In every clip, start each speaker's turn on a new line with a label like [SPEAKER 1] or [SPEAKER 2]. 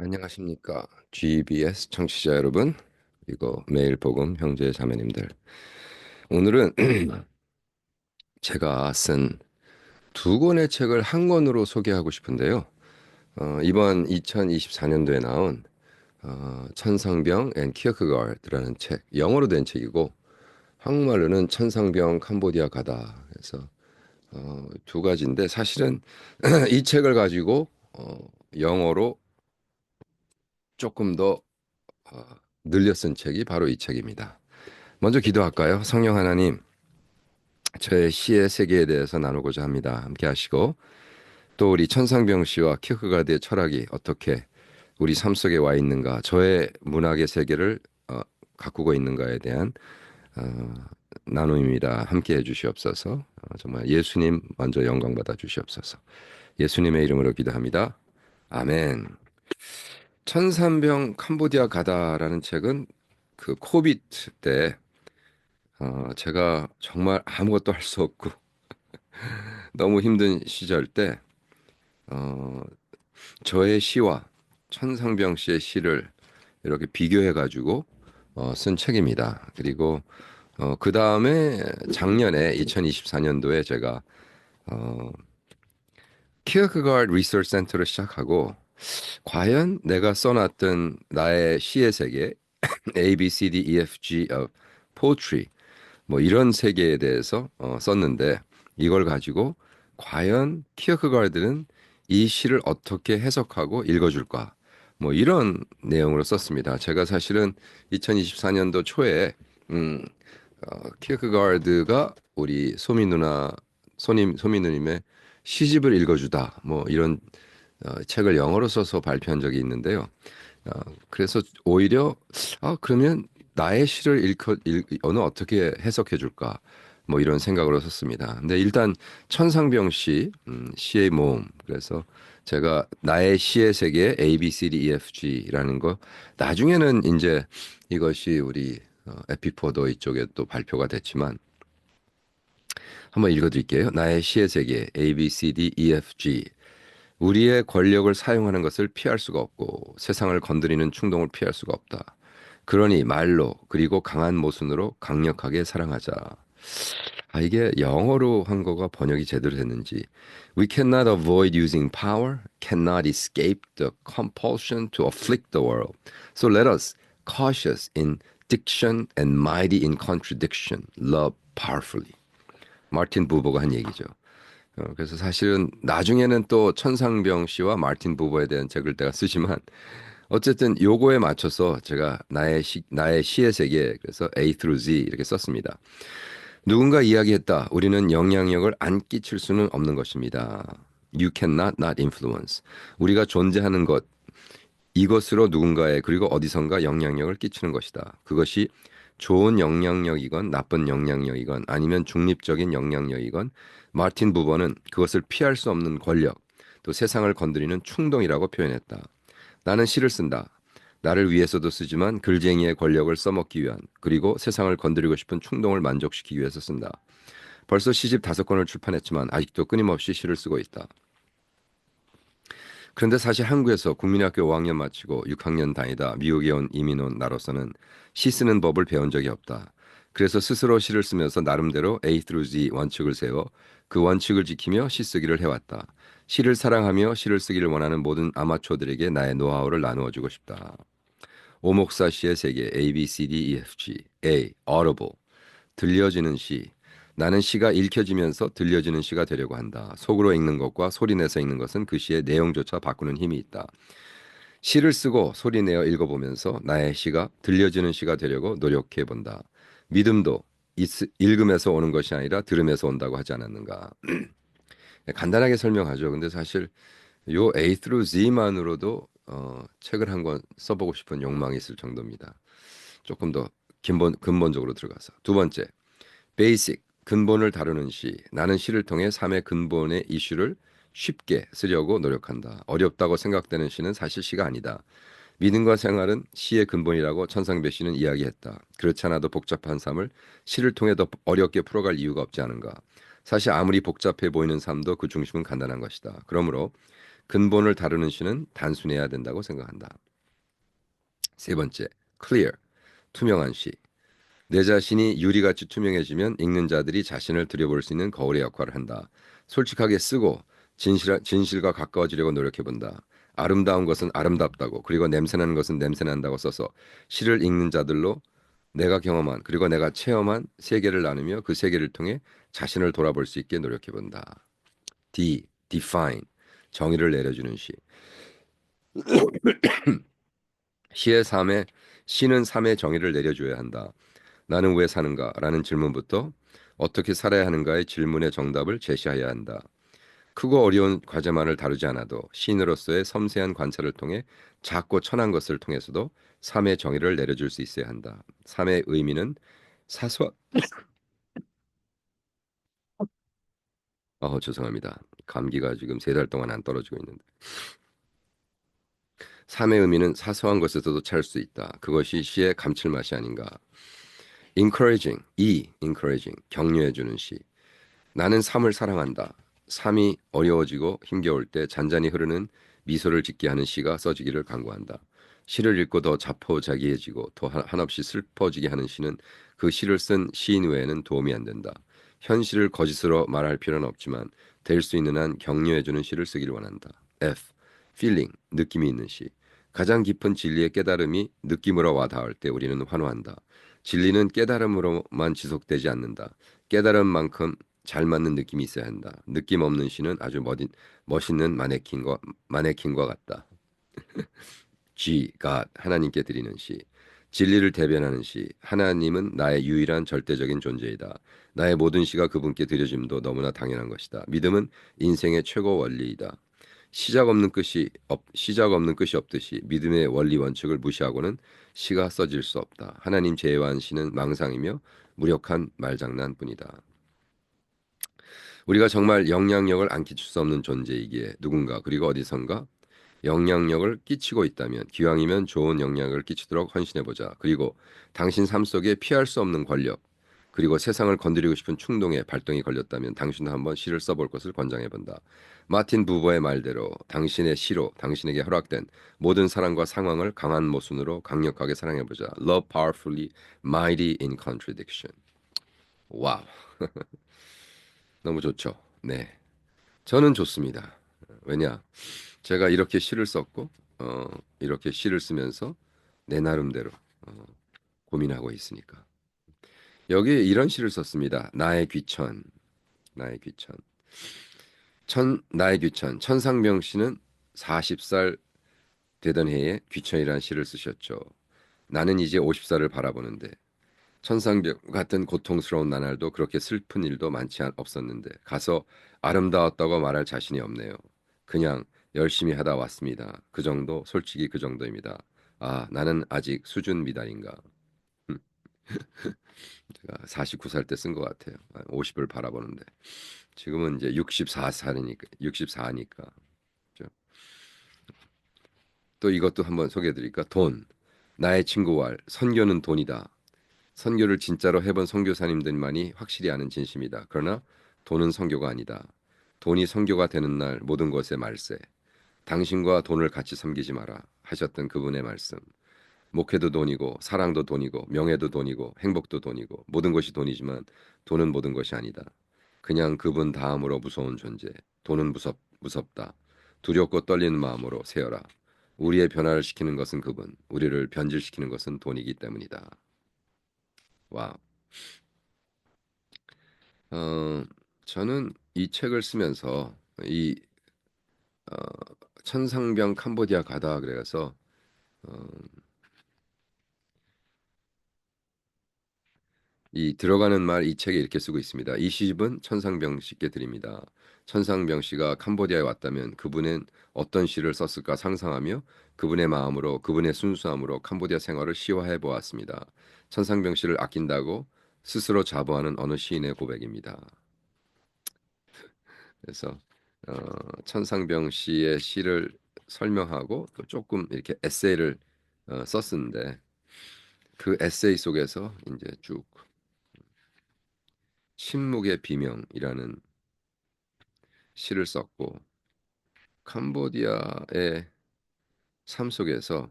[SPEAKER 1] 안녕하십니까. GBS 청취자 여러분, 그리고 매일 복음 형제 자매님들. 오늘은 제가 쓴 두 권의 책을 한 권으로 소개하고 싶은데요. 이번 2024년도에 나온 천상병 앤 키어크가르드라는 책, 영어로 된 책이고 한국말로는 천상병 캄보디아 가다. 그래서 두 가지인데 사실은 이 책을 가지고 영어로 조금 더 어, 늘려 쓴 책이 바로 이 책입니다. 먼저 기도할까요? 성령 하나님, 저의 시의 세계에 대해서 나누고자 합니다. 함께 하시고 또 우리 천상병 씨와 키르케가드의 철학이 어떻게 우리 삶 속에 와 있는가, 저의 문학의 세계를 가꾸고 있는가에 대한 어, 나눔입니다. 함께 해주시옵소서. 정말 예수님 먼저 영광 받아 주시옵소서. 예수님의 이름으로 기도합니다. 아멘. 천상병 캄보디아 가다라는 책은 그 코비드 때 제가 정말 아무것도 할 수 없고 너무 힘든 시절 때 어, 저의 시와 천상병 씨의 시를 이렇게 비교해 가지고 쓴 책입니다. 그리고 그 다음에 작년에 2024년도에 제가 어, 키어크가드 리서치 센터를 시작하고 과연 내가 써놨던 나의 시의 세계 A, B, C, D, E, F, G of poetry 뭐 이런 세계에 대해서 썼는데 이걸 가지고 과연 키어크가르드는 이 시를 어떻게 해석하고 읽어줄까? 뭐 이런 내용으로 썼습니다. 제가 사실은 2024년도 초에 음, 키어크가르드가 우리 소미 누님의 시집을 읽어주다 뭐 이런 책을 영어로 써서 발표한 적이 있는데요. 그래서 오히려 그러면 나의 시를 어느 어떻게 해석해 줄까 뭐 이런 생각으로 썼습니다. 근데 일단 천상병 시 시의 모음 그래서 제가 나의 시의 세계 A B C D E F G라는 거 나중에는 이제 이것이 우리 에피포도 이쪽에 또 발표가 됐지만 한번 읽어드릴게요. 나의 시의 세계 A B C D E F G 우리의 권력을 사용하는 것을 피할 수가 없고 세상을 건드리는 충동을 피할 수가 없다. 그러니 말로 그리고 강한 모순으로 강력하게 사랑하자. 이게 영어로 한 거가 번역이 제대로 됐는지. We cannot avoid using power, cannot escape the compulsion to afflict the world. So let us, cautious in diction and mighty in contradiction, love powerfully. 마틴 부버가 한 얘기죠. 그래서 사실은 나중에는 또 천상병 씨와 마틴 부버에 대한 책을 내가 쓰지만 어쨌든 요거에 맞춰서 제가 나의 시의 세계 그래서 A through Z 이렇게 썼습니다. 누군가 이야기했다. 우리는 영향력을 안 끼칠 수는 없는 것입니다. You cannot not influence. 우리가 존재하는 것 이것으로 누군가의 그리고 어디선가 영향력을 끼치는 것이다. 그것이 좋은 영향력이건 나쁜 영향력이건 아니면 중립적인 영향력이건 마틴 부버는 그것을 피할 수 없는 권력 또 세상을 건드리는 충동이라고 표현했다. 나는 시를 쓴다. 나를 위해서도 쓰지만 글쟁이의 권력을 써먹기 위한 그리고 세상을 건드리고 싶은 충동을 만족시키기 위해서 쓴다. 벌써 시집 5권을 출판했지만 아직도 끊임없이 시를 쓰고 있다. 그런데 사실 한국에서 국민학교 5학년 마치고 6학년 다니다 미국에 온 이민 온 나로서는 시 쓰는 법을 배운 적이 없다. 그래서 스스로 시를 쓰면서 나름대로 A through Z 원칙을 세워 그 원칙을 지키며 시 쓰기를 해왔다. 시를 사랑하며 시를 쓰기를 원하는 모든 아마추어들에게 나의 노하우를 나누어 주고 싶다. 오목사 시의 세계 A, B, C, D, E, F, G A. Audible 들려지는 시 나는 시가 읽혀지면서 들려지는 시가 되려고 한다. 속으로 읽는 것과 소리내서 읽는 것은 그 시의 내용조차 바꾸는 힘이 있다. 시를 쓰고 소리내어 읽어보면서 나의 시가 들려지는 시가 되려고 노력해 본다. 믿음도 읽음에서 오는 것이 아니라 들음에서 온다고 하지 않았는가. 간단하게 설명하죠. 근데 사실 요 A through Z만으로도 책을 한 권 써보고 싶은 욕망이 있을 정도입니다. 조금 더 근본적으로 들어가서. 두 번째, 베이직, 근본을 다루는 시. 나는 시를 통해 삶의 근본의 이슈를 쉽게 쓰려고 노력한다. 어렵다고 생각되는 시는 사실 시가 아니다. 믿음과 생활은 시의 근본이라고 천상배 씨는 이야기했다. 그렇지 않아도 복잡한 삶을 시를 통해 더 어렵게 풀어갈 이유가 없지 않은가. 사실 아무리 복잡해 보이는 삶도 그 중심은 간단한 것이다. 그러므로 근본을 다루는 시는 단순해야 된다고 생각한다. 세 번째, clear, 투명한 시. 내 자신이 유리같이 투명해지면 읽는 자들이 자신을 들여볼 수 있는 거울의 역할을 한다. 솔직하게 쓰고 진실과 가까워지려고 노력해본다. 아름다운 것은 아름답다고 그리고 냄새나는 것은 냄새난다고 써서 시를 읽는 자들로 내가 경험한 그리고 내가 체험한 세계를 나누며 그 세계를 통해 자신을 돌아볼 수 있게 노력해본다. D. Define, 정의를 내려주는 시. 시의 삶에 시는 삶의 정의를 내려줘야 한다. 나는 왜 사는가? 라는 질문부터 어떻게 살아야 하는가의 질문의 정답을 제시해야 한다. 크고 어려운 과제만을 다루지 않아도 시인으로서의 섬세한 관찰을 통해 작고 천한 것을 통해서도 삶의 정의를 내려줄 수 있어야 한다. 삶의 의미는 사소한 죄송합니다. 감기가 지금 3달 동안 안 떨어지고 있는데 삶의 의미는 사소한 것에서도 찾을 수 있다. 그것이 시의 감칠맛이 아닌가. encouraging, 격려해주는 시. 나는 삶을 사랑한다. 삶이 어려워지고 힘겨울 때 잔잔히 흐르는 미소를 짓게 하는 시가 써지기를 간구한다. 시를 읽고 더 자포자기해지고 더 한없이 슬퍼지게 하는 시는 그 시를 쓴 시인 외에는 도움이 안 된다. 현실을 거짓으로 말할 필요는 없지만 될 수 있는 한 격려해주는 시를 쓰기를 원한다. F. feeling, 느낌이 있는 시. 가장 깊은 진리의 깨달음이 느낌으로 와 닿을 때 우리는 환호한다. 진리는 깨달음으로만 지속되지 않는다. 깨달음만큼 잘 맞는 느낌이 있어야 한다. 느낌 없는 시는 아주 멋있는 마네킹과 같다. G, God, 하나님께 드리는 시. 진리를 대변하는 시. 하나님은 나의 유일한 절대적인 존재이다. 나의 모든 시가 그분께 드려짐도 너무나 당연한 것이다. 믿음은 인생의 최고 원리이다. 시작 없는 끝이 없듯이 믿음의 원리 원칙을 무시하고는 시가 써질 수 없다. 하나님 제외한 시는 망상이며 무력한 말장난뿐이다. 우리가 정말 영향력을 안 끼칠 수 없는 존재이기에 누군가 그리고 어디선가 영향력을 끼치고 있다면 기왕이면 좋은 영향을 끼치도록 헌신해보자. 그리고 당신 삶 속에 피할 수 없는 권력 그리고 세상을 건드리고 싶은 충동에 발동이 걸렸다면 당신도 한번 시를 써볼 것을 권장해본다. 마틴 부버의 말대로 당신의 시로 당신에게 허락된 모든 사랑과 상황을 강한 모순으로 강력하게 사랑해보자. Love powerfully, mighty in contradiction. 와우, 너무 좋죠. 네, 저는 좋습니다. 왜냐? 제가 이렇게 시를 썼고 어, 이렇게 시를 쓰면서 내 나름대로 어, 고민하고 있으니까 여기에 이런 시를 썼습니다. 나의 귀천. 나의 귀천. 천상병 씨는 40살 되던 해에 귀천이라는 시를 쓰셨죠. 나는 이제 50살을 바라보는데 천상병 같은 고통스러운 나날도 그렇게 슬픈 일도 없었는데 가서 아름다웠다고 말할 자신이 없네요. 그냥 열심히 하다 왔습니다. 그 정도, 솔직히 그 정도입니다. 아, 나는 아직 수준 미달인가. 제가 49살 때 쓴 것 같아요. 50을 바라보는데. 지금은 이제 64니까. 또 이것도 한번 소개해 드릴까? 돈. 나의 친구 왈. 선교는 돈이다. 선교를 진짜로 해본 선교사님들만이 확실히 아는 진심이다. 그러나 돈은 선교가 아니다. 돈이 선교가 되는 날 모든 것의 말세. 당신과 돈을 같이 섬기지 마라 하셨던 그분의 말씀. 목회도 돈이고 사랑도 돈이고 명예도 돈이고 행복도 돈이고 모든 것이 돈이지만 돈은 모든 것이 아니다. 그냥 그분 다음으로 무서운 존재. 돈은 무섭다. 두렵고 떨리는 마음으로 세어라. 우리의 변화를 시키는 것은 그분, 우리를 변질시키는 것은 돈이기 때문이다. 와, 어, 저는 이 책을 쓰면서 이 어, 천상병 캄보디아 가다 그래서 어, 이 들어가는 말 이 책에 이렇게 쓰고 있습니다. 이 시집은 천상병 씨께 드립니다. 천상병 씨가 캄보디아에 왔다면 그분은 어떤 시를 썼을까 상상하며 그분의 마음으로 그분의 순수함으로 캄보디아 생활을 시화해 보았습니다. 천상병 씨를 아낀다고 스스로 자부하는 어느 시인의 고백입니다. 그래서 천상병 씨의 시를 설명하고 또 조금 이렇게 에세이를 썼는데 그 에세이 속에서 이제 쭉 침묵의 비명이라는 시를 썼고 캄보디아의 삶 속에서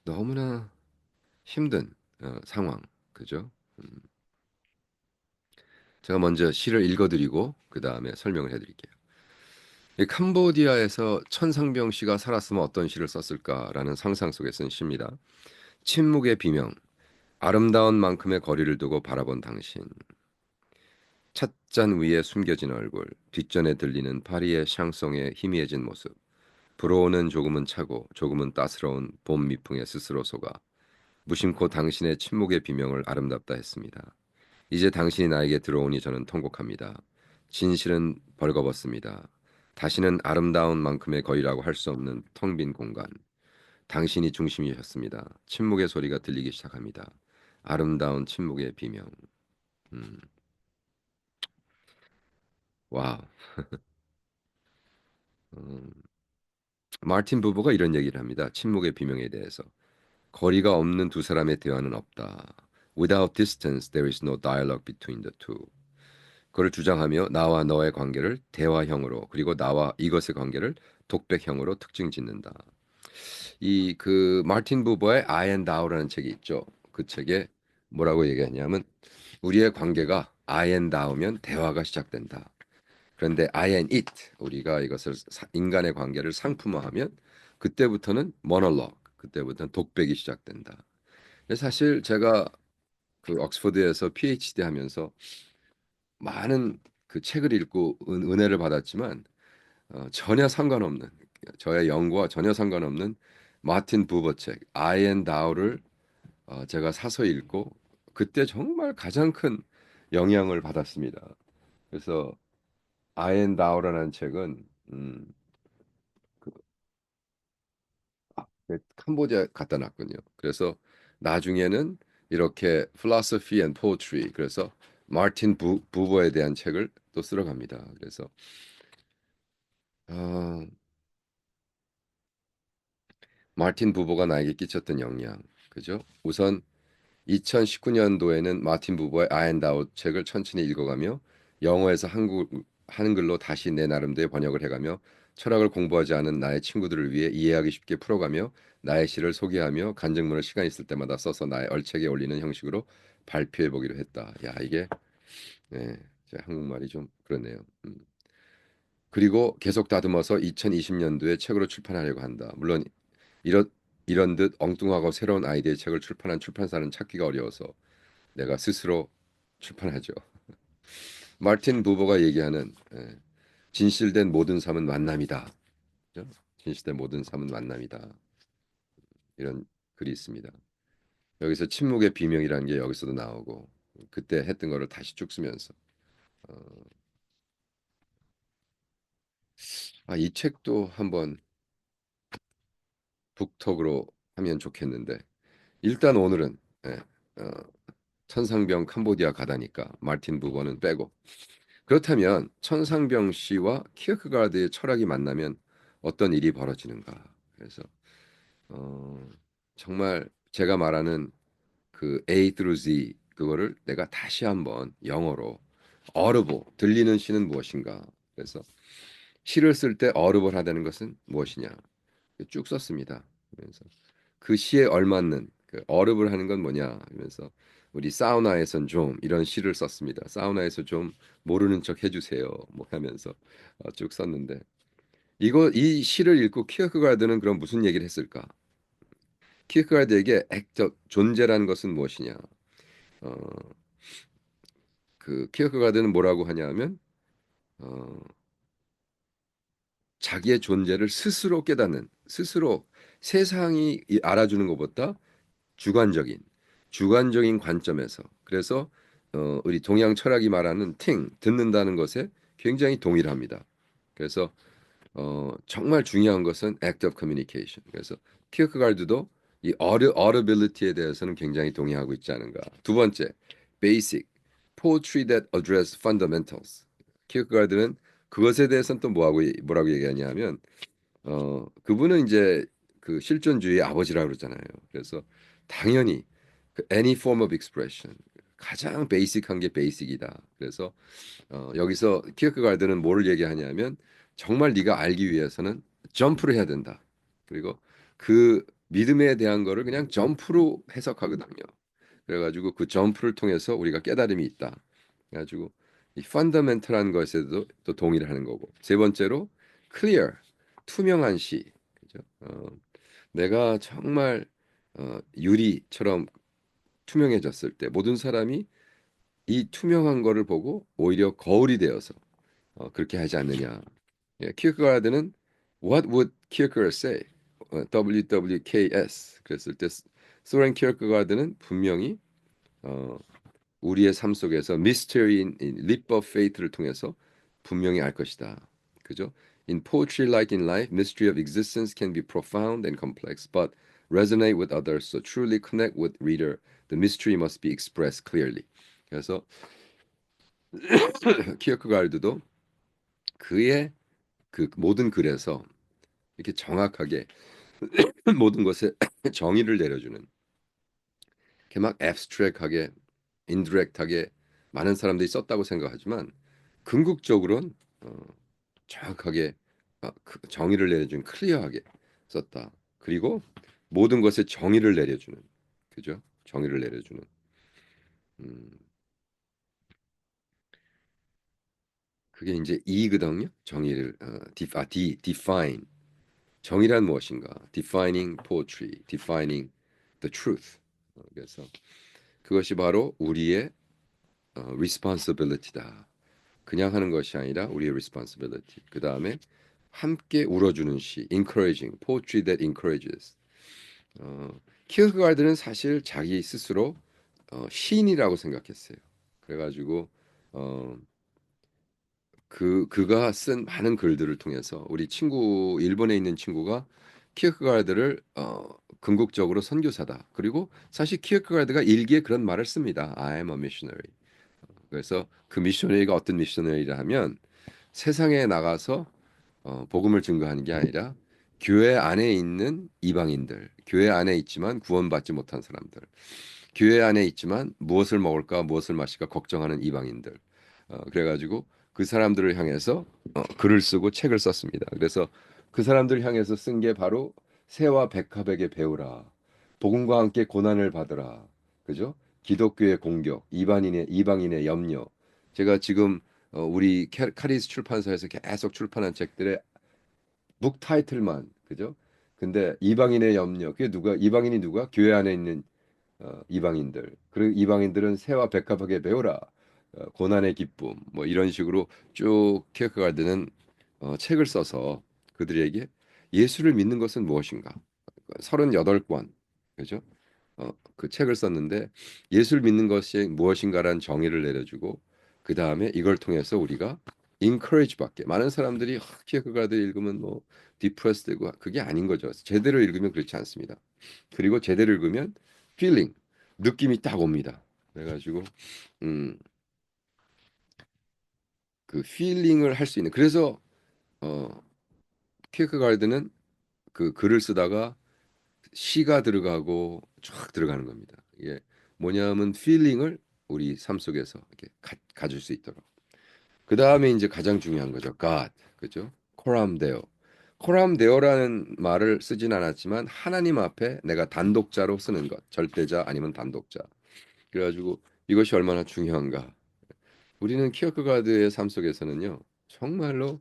[SPEAKER 1] 너무나 힘든 상황, 그죠? 음, 제가 먼저 시를 읽어드리고 그 다음에 설명을 해드릴게요. 이 캄보디아에서 천상병 씨가 살았으면 어떤 시를 썼을까라는 상상 속에 쓴 시입니다. 침묵의 비명, 아름다운 만큼의 거리를 두고 바라본 당신, 찻잔 위에 숨겨진 얼굴, 뒷전에 들리는 파리의 샹송의 희미해진 모습, 불어오는 조금은 차고 조금은 따스러운 봄 미풍에 스스로 속아 무심코 당신의 침묵의 비명을 아름답다 했습니다. 이제 당신이 나에게 들어오니 저는 통곡합니다. 진실은 벌거벗습니다. 다시는 아름다운 만큼의 거리라고 할 수 없는 텅 빈 공간. 당신이 중심이셨습니다. 침묵의 소리가 들리기 시작합니다. 아름다운 침묵의 비명. 음, 와우. 음, 마틴 부부가 이런 얘기를 합니다. 침묵의 비명에 대해서. 거리가 없는 두 사람의 대화는 없다. Without distance, there is no dialogue between the two. 그걸 주장하며 나와 너의 관계를 대화형으로 그리고 나와 이것의 관계를 독백형으로 특징 짓는다. 이 그 마틴 부버의 I and Thou라는 책이 있죠. 그 책에 뭐라고 얘기하냐면 우리의 관계가 I and Thou면 대화가 시작된다. 그런데 I and It 우리가 이것을 인간의 관계를 상품화하면 그때부터는 monologue 그때부터는 독백이 시작된다. 사실 제가 그 옥스퍼드에서 PhD 하면서 많은 그 책을 읽고 은혜를 받았지만 전혀 상관없는 저의 연구와 전혀 상관없는 마틴 부버 책 I and Thou를 제가 사서 읽고 그때 정말 가장 큰 영향을 받았습니다. 그래서 I and Thou라는 책은 그, 캄보디아 갖다 놨군요. 그래서 나중에는 이렇게 Philosophy and Poetry 그래서 마틴 부버에 대한 책을 또 쓰러 갑니다. 그래서 어, 마틴 부버가 나에게 끼쳤던 영향, 그죠? 우선 2019년도에는 마틴 부버의 아엔다웃 책을 천천히 읽어가며 영어에서 한글로 다시 내 나름대로 번역을 해가며 철학을 공부하지 않은 나의 친구들을 위해 이해하기 쉽게 풀어가며 나의 시를 소개하며 간증문을 시간 있을 때마다 써서 나의 얼책에 올리는 형식으로 발표해 보기로 했다. 야, 이게 네, 제 한국말이 좀 그렇네요. 그리고 계속 다듬어서 2020년도에 책으로 출판하려고 한다. 물론 이런 이런 듯 엉뚱하고 새로운 아이디어의 책을 출판한 출판사는 찾기가 어려워서 내가 스스로 출판하죠. 마틴 부버가 얘기하는 진실된 모든 삶은 만남이다. 그죠? 진실된 모든 삶은 만남이다. 이런 글이 있습니다. 여기서 침묵의 비명이라는 게 여기서도 나오고 그때 했던 거를 다시 쭉 쓰면서 어, 이 책도 한번 북톡으로 하면 좋겠는데 일단 오늘은 예, 어, 천상병 캄보디아 가다니까 마틴 부버는 빼고 그렇다면 천상병 씨와 키어크가르드의 철학이 만나면 어떤 일이 벌어지는가? 그래서 어, 정말 제가 말하는 그 A through Z 그거를 내가 다시 한번 영어로 audible 들리는 시는 무엇인가? 그래서 시를 쓸 때 audible 하다는 것은 무엇이냐? 쭉 썼습니다. 그래서 그 시에 얼맞는 그 어릅을 하는 건 뭐냐 하면서 우리 사우나에선 좀 이런 시를 썼습니다. 사우나에서 좀 모르는 척 해주세요. 뭐 하면서 쭉 썼는데 이 시를 읽고 키어크가르드는 그럼 무슨 얘기를 했을까? 키어크가르드에게 액적 존재라는 것은 무엇이냐? 어, 그 키어크가르드는 뭐라고 하냐면 어, 자기의 존재를 스스로 깨닫는 스스로 세상이 알아주는 것보다 주관적인 주관적인 관점에서 그래서 우리 동양 철학이 말하는 듣는다는 것에 굉장히 동일합니다. 그래서 정말 중요한 것은 act of communication. 그래서 키어크가르드도 이 audibility에 대해서는 굉장히 동의하고 있지 않은가. 두 번째, basic poetry that address fundamentals. 키어크가르드는 그것에 대해서는 또 뭐라고 얘기하냐면 그분은 이제 그 실존주의의 아버지라고 그러잖아요. 그래서 당연히 그 any form of expression 가장 베이직한 게 베이직이다. 그래서 여기서 키어크가르드는 뭐를 얘기하냐면 정말 네가 알기 위해서는 점프를 해야 된다. 그리고 그 믿음에 대한 거를 그냥 점프로 해석하거든요. 그래가지고 그 점프를 통해서 우리가 깨달음이 있다. 그래가지고 이 펀더멘털한 것에도 또 동의를 하는 거고. 세 번째로 clear, 투명한 시. 그죠? 내가 정말 유리처럼 투명해졌을 때 모든 사람이 이 투명한 거를 보고 오히려 거울이 되어서 그렇게 하지 않느냐. 예, 키어크가드는 What would Kierkegaard say? WWKS 그랬을 때 소렌 키어크가드는 분명히 어, 우리의 삶 속에서 Mystery in Leap of Faith를 통해서 분명히 알 것이다. 그죠? In poetry like in life, mystery of existence can be profound and complex, but resonate with others. So truly connect with reader. The mystery must be expressed clearly. 그래서 키어크가르드도 그의 그 모든 글에서 이렇게 정확하게 모든 것에 정의를 내려주는 이렇게 막 abstract하게 indirect하게 많은 사람들이 썼다고 생각하지만 궁극적으로는 정확하게 그 정의를 내려준 클리어하게 썼다. 그리고 모든 것에 정의를 내려주는 그죠? 정의를 내려주는 음, 그게 이제 이거든요. 정의를 define 정의란 무엇인가? Defining poetry, defining the truth. 그래서 그것이 바로 우리의 responsibility다. 그냥 하는 것이 아니라 우리의 responsibility. 그 다음에 함께 울어주는 시, encouraging, poetry that encourages. 키어크가르드는 사실 자기 스스로 시인이라고 생각했어요. 그래가지고 어, 그가 쓴 많은 글들을 통해서 우리 친구 일본에 있는 친구가 키어크가르드를 궁극적으로 선교사다. 그리고 사실 키어크가르드가 일기에 그런 말을 씁니다. I am a missionary. 그래서 그 미셔너리가 어떤 미셔너리라 하면 세상에 나가서 복음을 증거하는 게 아니라 교회 안에 있는 이방인들, 교회 안에 있지만 구원받지 못한 사람들, 교회 안에 있지만 무엇을 먹을까, 무엇을 마실까 걱정하는 이방인들. 그래가지고 그 사람들을 향해서 글을 쓰고 책을 썼습니다. 그래서 그 사람들을 향해서 쓴 게 바로 새와 백합에게 배우라. 복음과 함께 고난을 받으라. 그죠? 기독교의 공격, 이방인의 염려. 제가 지금 우리 카리스 출판사에서 계속 출판한 책들의 북 타이틀만 그죠? 근데 이방인의 염려. 그게 누가 이방인이 누가? 교회 안에 있는 이방인들. 그리고 이방인들은 새와 백합에게 배우라. 고난의 기쁨. 뭐 이런 식으로 쭉 키어크가르드는 책을 써서 그들에게 예수를 믿는 것은 무엇인가? 38권. 그죠? 그 책을 썼는데 예수를 믿는 것이 무엇인가라는 정의를 내려주고 그 다음에 이걸 통해서 우리가 encourage 받게 많은 사람들이 키어크가르드 읽으면 뭐 depressed 되고 그게 아닌 거죠. 제대로 읽으면 그렇지 않습니다. 그리고 제대로 읽으면 feeling 느낌이 딱 옵니다. 그래가지고 음, 그 feeling을 할 수 있는 그래서 어, 키어크가르드는 그 글을 쓰다가 시가 들어가고 쫙 들어가는 겁니다. 이게 뭐냐면 feeling을 우리 삶 속에서 이렇게 가질 수 있도록. 그 다음에 이제 가장 중요한 거죠. God, 그죠? 코람 데오. 코람 데오라는 말을 쓰진 않았지만 하나님 앞에 내가 단독자로 쓰는 것, 절대자 아니면 단독자. 그래가지고 이것이 얼마나 중요한가. 우리는 키어크가드의 삶 속에서는요, 정말로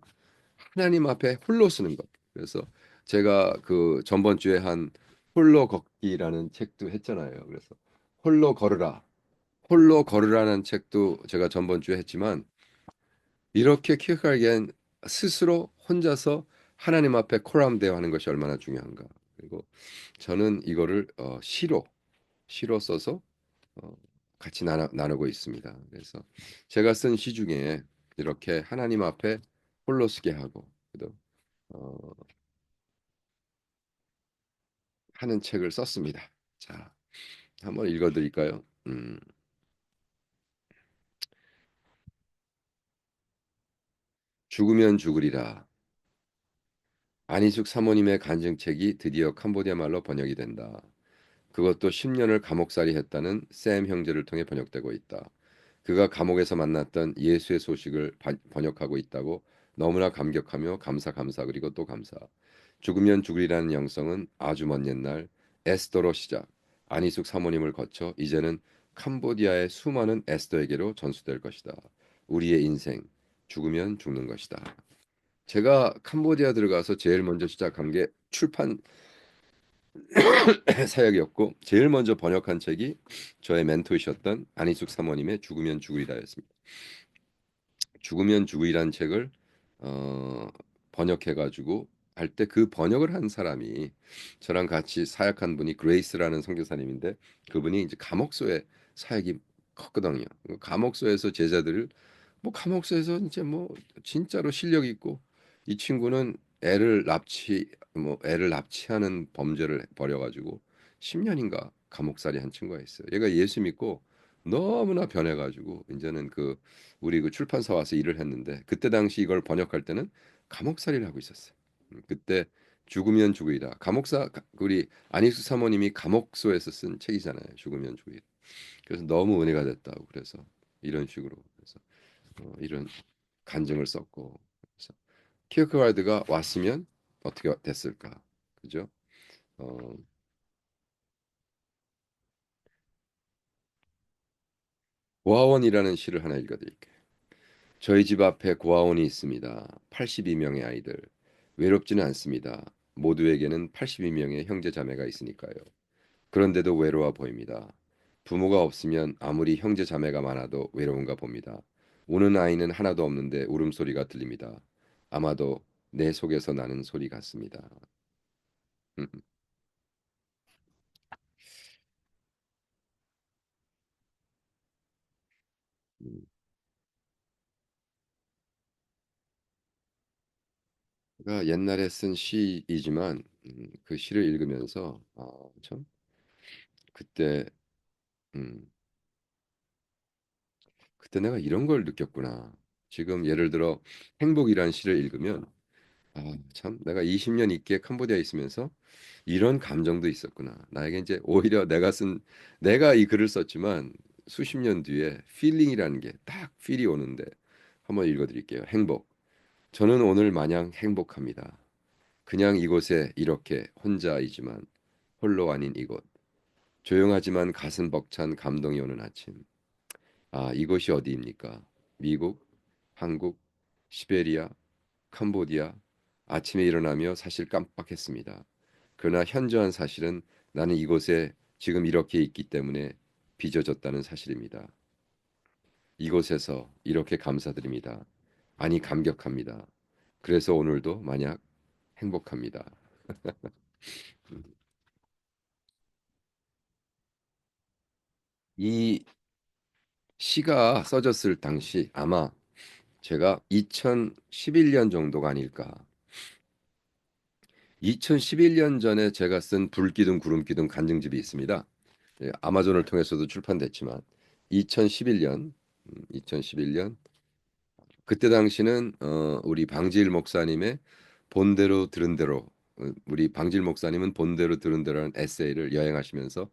[SPEAKER 1] 하나님 앞에 홀로 쓰는 것. 그래서 제가 그 전번 주에 한 홀로 걷기라는 책도 했잖아요. 그래서 홀로 걸으라. 홀로 걸으라는 책도 제가 전번 주에 했지만 이렇게 키어크가드는 스스로 혼자서 하나님 앞에 코람 대화하는 것이 얼마나 중요한가. 그리고 저는 이거를 시로 써서 어, 같이 나누고 있습니다. 그래서 제가 쓴 시 중에 이렇게 하나님 앞에 홀로 쓰게 하고 또 어, 하는 책을 썼습니다. 자, 한번 읽어드릴까요? 죽으면 죽으리라. 안희숙 사모님의 간증책이 드디어 캄보디아 말로 번역이 된다. 그것도 10년을 감옥살이 했다는 샘 형제를 통해 번역되고 있다. 그가 감옥에서 만났던 예수의 소식을 번역하고 있다고 너무나 감격하며 감사 감사 그리고 또 감사. 죽으면 죽으리라는 영성은 아주 먼 옛날 에스더로 시작. 안희숙 사모님을 거쳐 이제는 캄보디아의 수많은 에스더에게로 전수될 것이다. 우리의 인생 죽으면 죽는 것이다. 제가 캄보디아 들어가서 제일 먼저 시작한 게 출판 사역이었고 제일 먼저 번역한 책이 저의 멘토이셨던 안희숙 사모님의 죽으면 죽으리다였습니다. 죽으면 죽으리란 책을 어, 번역해가지고 할 때 그 번역을 한 사람이 저랑 같이 사역한 분이 그레이스라는 선교사님인데 그분이 이제 감옥소에 사역이 컸거든요. 그 감옥소에서 제자들을 뭐 감옥소에서 이제 뭐 진짜로 실력 있고 이 친구는 애를 납치하는 범죄를 벌여가지고 10년인가 감옥살이 한 친구가 있어요. 얘가 예수 믿고 너무나 변해가지고 이제는 우리 그 출판사 와서 일을 했는데 그때 당시 이걸 번역할 때는 감옥살이를 하고 있었어요. 그때 죽으면 죽으리라. 우리 안익수 사모님이 감옥소에서 쓴 책이잖아요. 죽으면 죽으리라. 그래서 너무 은혜가 됐다고 그래서 이런 식으로 그래서 이런 간증을 썼고 그래서 키어크가드가 왔으면 어떻게 됐을까? 그죠? 어, 고아원이라는 시를 하나 읽어드릴게요. 저희 집 앞에 고아원이 있습니다. 82명의 아이들. 외롭지는 않습니다. 모두에게는 82명의 형제 자매가 있으니까요. 그런데도 외로워 보입니다. 부모가 없으면 아무리 형제 자매가 많아도 외로운가 봅니다. 우는 아이는 하나도 없는데 울음소리가 들립니다. 아마도 내 속에서 나는 소리 같습니다. 제가 옛날에 쓴 시이지만 그 시를 읽으면서 참 그때 음, 그때 내가 이런 걸 느꼈구나. 지금 예를 들어 행복이란 시를 읽으면 참 내가 20년 있게 캄보디아에 있으면서 이런 감정도 있었구나. 나에게 이제 오히려 내가 이 글을 썼지만 수십 년 뒤에 필링이라는 게 딱 필이 오는데 한번 읽어드릴게요. 행복. 저는 오늘 마냥 행복합니다. 그냥 이곳에 이렇게 혼자이지만 홀로 아닌 이곳. 조용하지만 가슴 벅찬 감동이 오는 아침. 이곳이 어디입니까? 미국, 한국, 시베리아, 캄보디아. 아침에 일어나며 사실 깜빡했습니다. 그러나 현저한 사실은 나는 이곳에 지금 이렇게 있기 때문에 빚어졌다는 사실입니다. 이곳에서 이렇게 감사드립니다. 아니 감격합니다. 그래서 오늘도 만약 행복합니다. 이 시가 써졌을 당시 아마 제가 2011년 정도가 아닐까. 2011년 전에 제가 쓴 불기둥 구름기둥 간증집이 있습니다. 아마존을 통해서도 출판됐지만 2011년 그때 당시는 우리 방지일 목사님의 본대로 들은 대로 우리 방지일 목사님은 본대로 들은 대로라는 에세이를 여행하시면서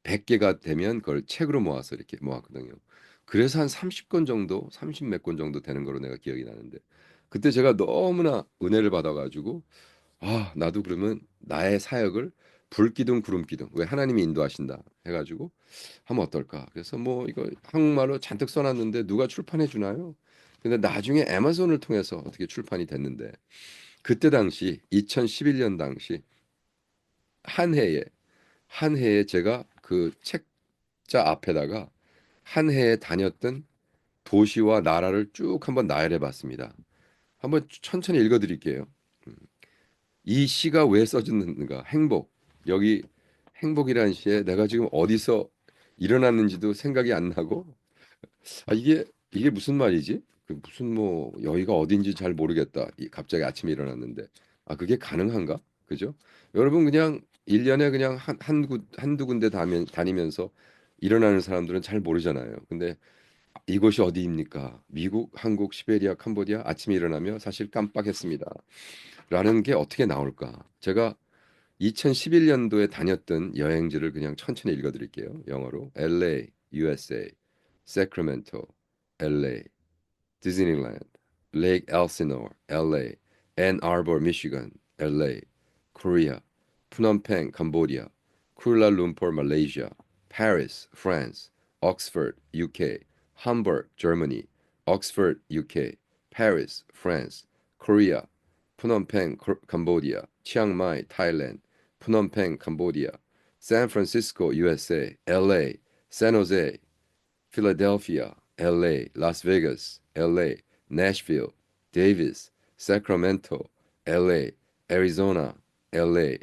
[SPEAKER 1] 100개가 되면 그걸 책으로 모아서 이렇게 모았거든요. 그래서 한 30권 정도, 30 몇 권 정도 되는 거로 내가 기억이 나는데 그때 제가 너무나 은혜를 받아가지고 나도 그러면 나의 사역을 불기둥 구름기둥 왜 하나님이 인도하신다 해가지고 하면 어떨까? 그래서 뭐 이거 한국말로 잔뜩 써놨는데 누가 출판해 주나요? 근데 나중에 애마존을 통해서 어떻게 출판이 됐는데 그때 당시 2011년 당시 한 해에 한 해에 제가 그 책자 앞에다가 한 해에 다녔던 도시와 나라를 쭉 한번 나열해 봤습니다. 한번 천천히 읽어 드릴게요. 이 시가 왜 써졌는가? 행복. 여기 행복이라는 시에 내가 지금 어디서 일어났는지도 생각이 안 나고 이게 무슨 말이지? 무슨 뭐 여기가 어딘지 잘 모르겠다. 갑자기 아침에 일어났는데 그게 가능한가? 그죠? 여러분 그냥 1년에 그냥 한두 군데 다니면서 일어나는 사람들은 잘 모르잖아요. 근데 이곳이 어디입니까? 미국, 한국, 시베리아, 캄보디아 아침에 일어나며 사실 깜빡했습니다. 라는 게 어떻게 나올까? 제가 2011년도에 다녔던 여행지를 그냥 천천히 읽어드릴게요. 영어로 LA, USA, Sacramento, LA, 디즈니랜드, Lake Elsinore, LA, Ann Arbor, Michigan, LA, Korea, Phnom Penh, Cambodia, Kuala Lumpur, Malaysia, Paris, France, Oxford, UK, Hamburg, Germany, Oxford, UK, Paris, France, Korea, Phnom Penh, Cambodia, Chiang Mai, Thailand, Phnom Penh, Cambodia, San Francisco, USA, LA, San Jose, Philadelphia, LA, Las Vegas, LA, Nashville, Davis, Sacramento, LA, Arizona, LA,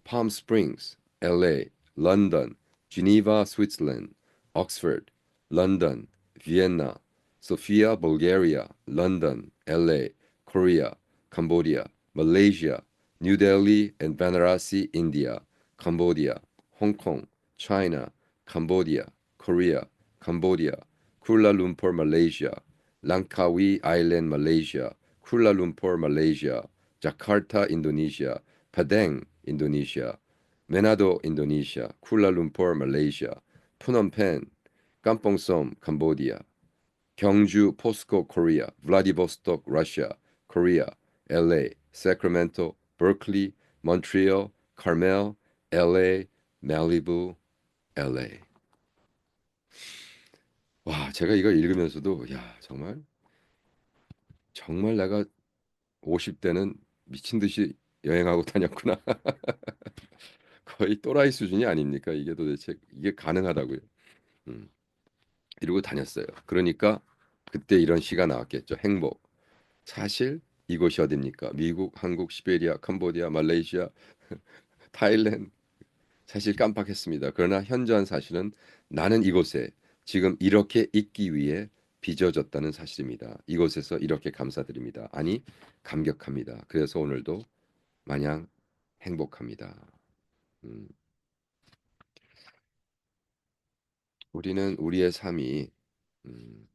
[SPEAKER 1] Palm Springs, LA, London, Geneva, Switzerland, Oxford, London, Vienna, Sofia, Bulgaria, London, LA, Korea, Cambodia, Malaysia, New Delhi and Varanasi, India, Cambodia, Hong Kong, China, Cambodia, Korea, Cambodia, Kuala Lumpur, Malaysia, Langkawi Island, Malaysia, Kuala Lumpur, Malaysia, Jakarta, Indonesia, Padang, Indonesia, Manado, Indonesia, Kuala Lumpur, Malaysia, Phnom Penh, Kampong Som, Cambodia, Gyeongju, POSCO, Korea, Vladivostok, Russia, Korea, LA, Sacramento, Berkeley, Montreal, Carmel, LA, Malibu, LA. 와, 제가 이거 읽으면서도 야, 정말 정말 내가 50대는 미친 듯이 여행하고 다녔구나. 거의 또라이 수준이 아닙니까? 이게 도대체 이게 가능하다고요. 음, 이러고 다녔어요. 그러니까 그때 이런 시가 나왔겠죠. 행복. 사실 이곳이 어딥니까? 미국, 한국, 시베리아, 캄보디아, 말레이시아, 타일랜드. 사실 깜빡했습니다. 그러나 현저한 사실은 나는 이곳에 지금 이렇게 있기 위해 빚어졌다는 사실입니다. 이곳에서 이렇게 감사드립니다. 아니, 감격합니다. 그래서 오늘도 마냥 행복합니다. 음, 우리는 우리의 삶이 음,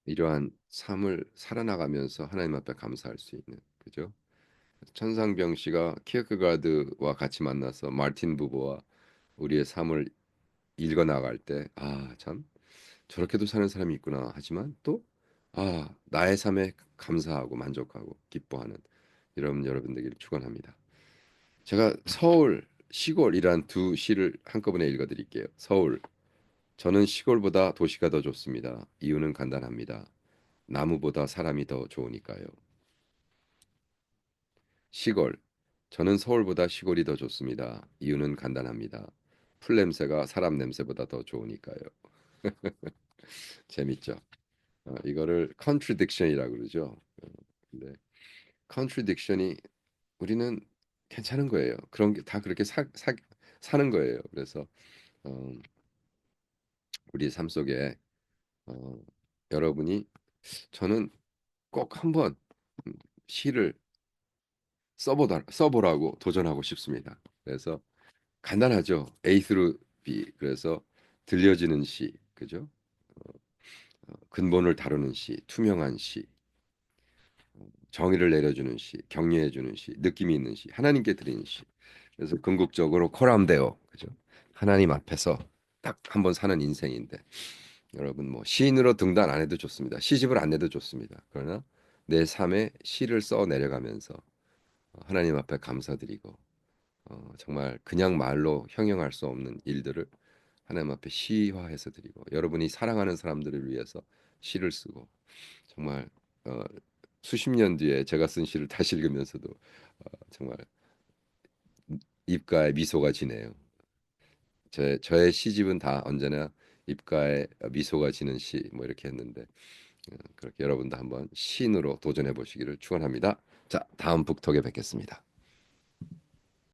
[SPEAKER 1] 이러한 삶을 살아나가면서 하나님 앞에 감사할 수 있는 그죠? 천상병 씨가 키어크가드와 같이 만나서 마르틴 부버와 우리의 삶을 읽어 나갈 때, 아, 참 저렇게도 사는 사람이 있구나. 하지만 또, 아, 나의 삶에 감사하고 만족하고 기뻐하는 여러분 되기를 축원합니다. 제가 서울, 시골이란 두 시를 한꺼번에 읽어드릴게요. 서울, 저는 시골보다 도시가 더 좋습니다. 이유는 간단합니다. 나무보다 사람이 더 좋으니까요. 시골, 저는 서울보다 시골이 더 좋습니다. 이유는 간단합니다. 풀 냄새가 사람 냄새보다 더 좋으니까요. 재밌죠? 이거를 contradiction이라고 그러죠. 근데 contradiction이 우리는 괜찮은 거예요. 그런 게 다 그렇게 사는 거예요. 그래서 어, 우리 삶 속에 어, 여러분이 저는 꼭 한번 음, 시를 써보라고 도전하고 싶습니다. 그래서 간단하죠. A through B. 그래서 들려지는 시, 그죠? 근본을 다루는 시, 투명한 시, 정의를 내려주는 시, 격려해주는 시, 느낌이 있는 시, 하나님께 드리는 시. 그래서 궁극적으로 코람데오, 그죠? 하나님 앞에서 딱 한번 사는 인생인데 여러분 뭐 시인으로 등단 안 해도 좋습니다. 시집을 안 내도 좋습니다. 그러나 내 삶에 시를 써 내려가면서 하나님 앞에 감사드리고 정말 그냥 말로 형용할 수 없는 일들을 하나님 앞에 시화해서 드리고 여러분이 사랑하는 사람들을 위해서 시를 쓰고 정말 어, 수십 년 뒤에 제가 쓴 시를 다시 읽으면서도 정말 입가에 미소가 지네요. 저의 시집은 다 언제나 입가에 미소가 지는 시 뭐 이렇게 했는데 그렇게 여러분도 한번 시인으로 도전해 보시기를 축원합니다. 자, 다음 북톡에 뵙겠습니다.